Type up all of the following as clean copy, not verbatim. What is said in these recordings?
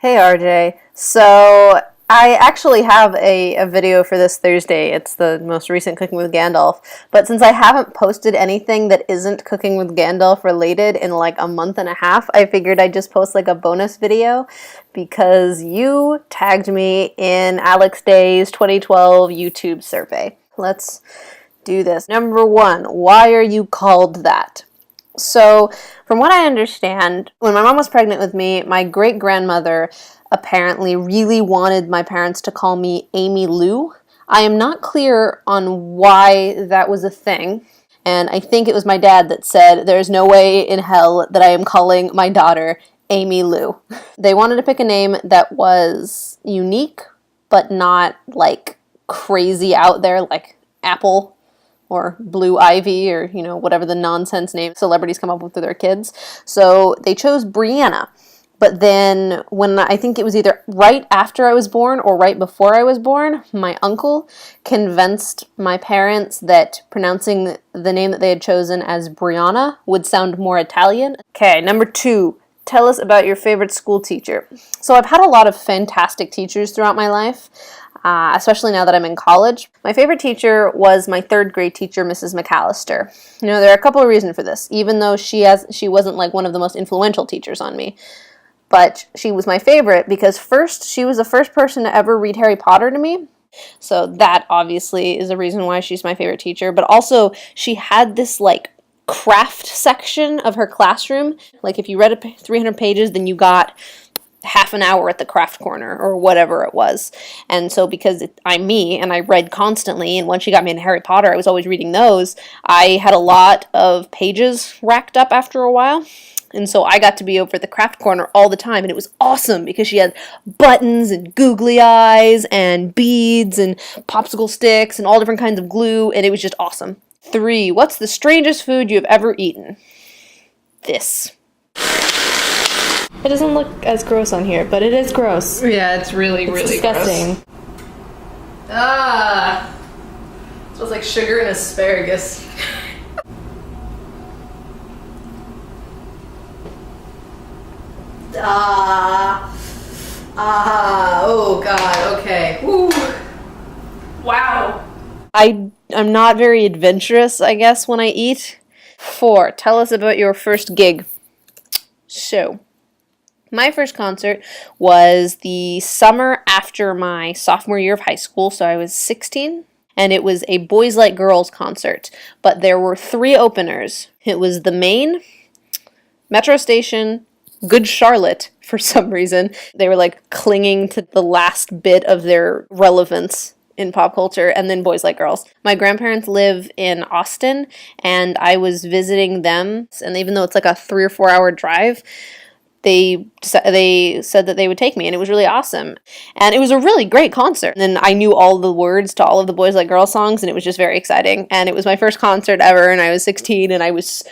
Hey RJ. So I actually have a video for this Thursday. It's the most recent Cooking with Gandalf. But since I haven't posted anything that isn't Cooking with Gandalf related in like a month and a half, I figured I'd just post like a bonus video because you tagged me in Alex Day's 2012 YouTube survey. Let's do this. Number one, why are you called that? So, from what I understand, when my mom was pregnant with me, my great grandmother apparently really wanted my parents to call me Amy Lou. I am not clear on why that was a thing, and I think it was my dad that said, "There's no way in hell that I am calling my daughter Amy Lou." They wanted to pick a name that was unique, but not like crazy out there, like Apple or Blue Ivy, or, whatever the nonsense name celebrities come up with for their kids. So they chose Brianna. But then when I think it was either right after I was born or right before I was born, my uncle convinced my parents that pronouncing the name that they had chosen as Brianna would sound more Italian. Okay, number two. Tell us about your favorite school teacher. So I've had a lot of fantastic teachers throughout my life, especially now that I'm in college. My favorite teacher was my third grade teacher, Mrs. McAllister. There are a couple of reasons for this, even though she wasn't like one of the most influential teachers on me. But she was my favorite because first, she was the first person to ever read Harry Potter to me. So that obviously is a reason why she's my favorite teacher. But also, she had this like craft section of her classroom. Like if you read 300 pages, then you got half an hour at the craft corner or whatever it was. And so because I'm me and I read constantly, and once she got me into Harry Potter, I was always reading those, I had a lot of pages racked up after a while. And so I got to be over at the craft corner all the time, and it was awesome because she had buttons and googly eyes and beads and popsicle sticks and all different kinds of glue, and it was just awesome. 3, what's the strangest food you have ever eaten? This. It doesn't look as gross on here, but it is gross. Yeah, it's really disgusting. Gross. Ah! It smells like sugar and asparagus. Oh god, okay. Woo. Wow. I'm not very adventurous, I guess, when I eat. 4, tell us about your first gig. So, my first concert was the summer after my sophomore year of high school, so I was 16, and it was a Boys Like Girls concert, but there were 3 openers. It was the Main, Metro Station, Good Charlotte, for some reason. They were like clinging to the last bit of their relevance in pop culture, and then Boys Like Girls. My grandparents live in Austin, and I was visiting them, and even though it's like a 3 or 4 hour drive, they said that they would take me, and it was really awesome. And it was a really great concert. And then I knew all the words to all of the Boys Like Girls songs, and it was just very exciting. And it was my first concert ever, and I was 16, and I was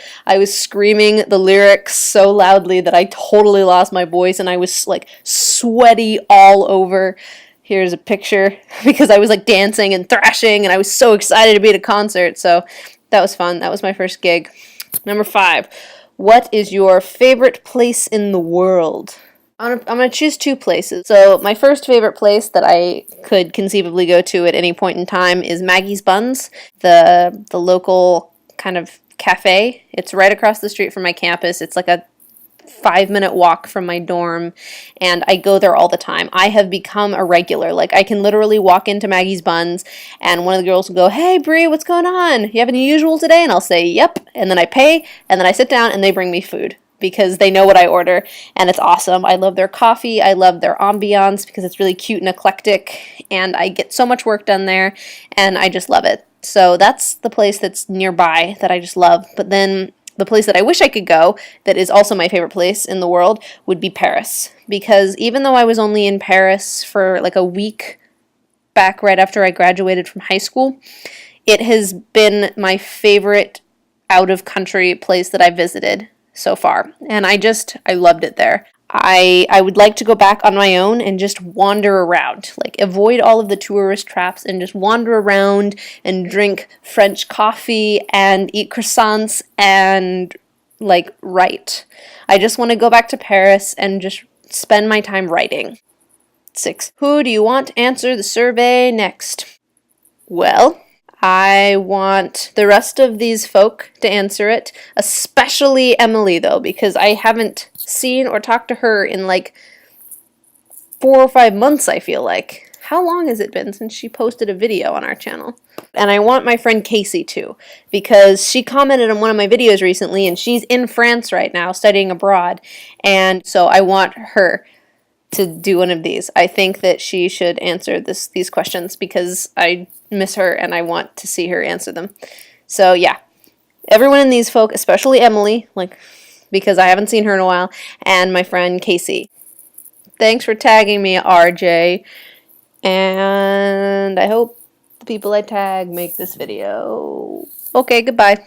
screaming the lyrics so loudly that I totally lost my voice, and I was like sweaty all over. Here's a picture because I was like dancing and thrashing, and I was so excited to be at a concert. So that was fun. That was my first gig. Number 5. What is your favorite place in the world? I'm going to choose 2 places. So my first favorite place that I could conceivably go to at any point in time is Maggie's Buns, the local kind of cafe. It's right across the street from my campus. It's like a 5-minute walk from my dorm, and I go there all the time. I have become a regular. Like, I can literally walk into Maggie's Buns, and one of the girls will go, "Hey, Brie, what's going on? You have any usual today?" And I'll say, "Yep," and then I pay, and then I sit down, and they bring me food because they know what I order, and it's awesome. I love their coffee. I love their ambiance because it's really cute and eclectic, and I get so much work done there, and I just love it. So that's the place that's nearby that I just love. But then the place that I wish I could go, that is also my favorite place in the world, would be Paris. Because even though I was only in Paris for like a week back right after I graduated from high school, it has been my favorite out-of-country place that I visited so far. And I loved it there. I would like to go back on my own and just wander around, like avoid all of the tourist traps and just wander around and drink French coffee and eat croissants and like write. I just want to go back to Paris and just spend my time writing. 6. Who do you want to answer the survey next? Well, I want the rest of these folk to answer it, especially Emily, though, because I haven't seen or talked to her in like 4 or 5 months, I feel like. How long has it been since she posted a video on our channel? And I want my friend Casey too, because she commented on one of my videos recently, and she's in France right now studying abroad, and so I want her to do one of these. I think that she should answer these questions because I miss her and I want to see her answer them. So yeah, everyone in these folk, especially Emily, like because I haven't seen her in a while, and my friend Casey. Thanks for tagging me, RJ, and I hope the people I tag make this video. Okay, goodbye.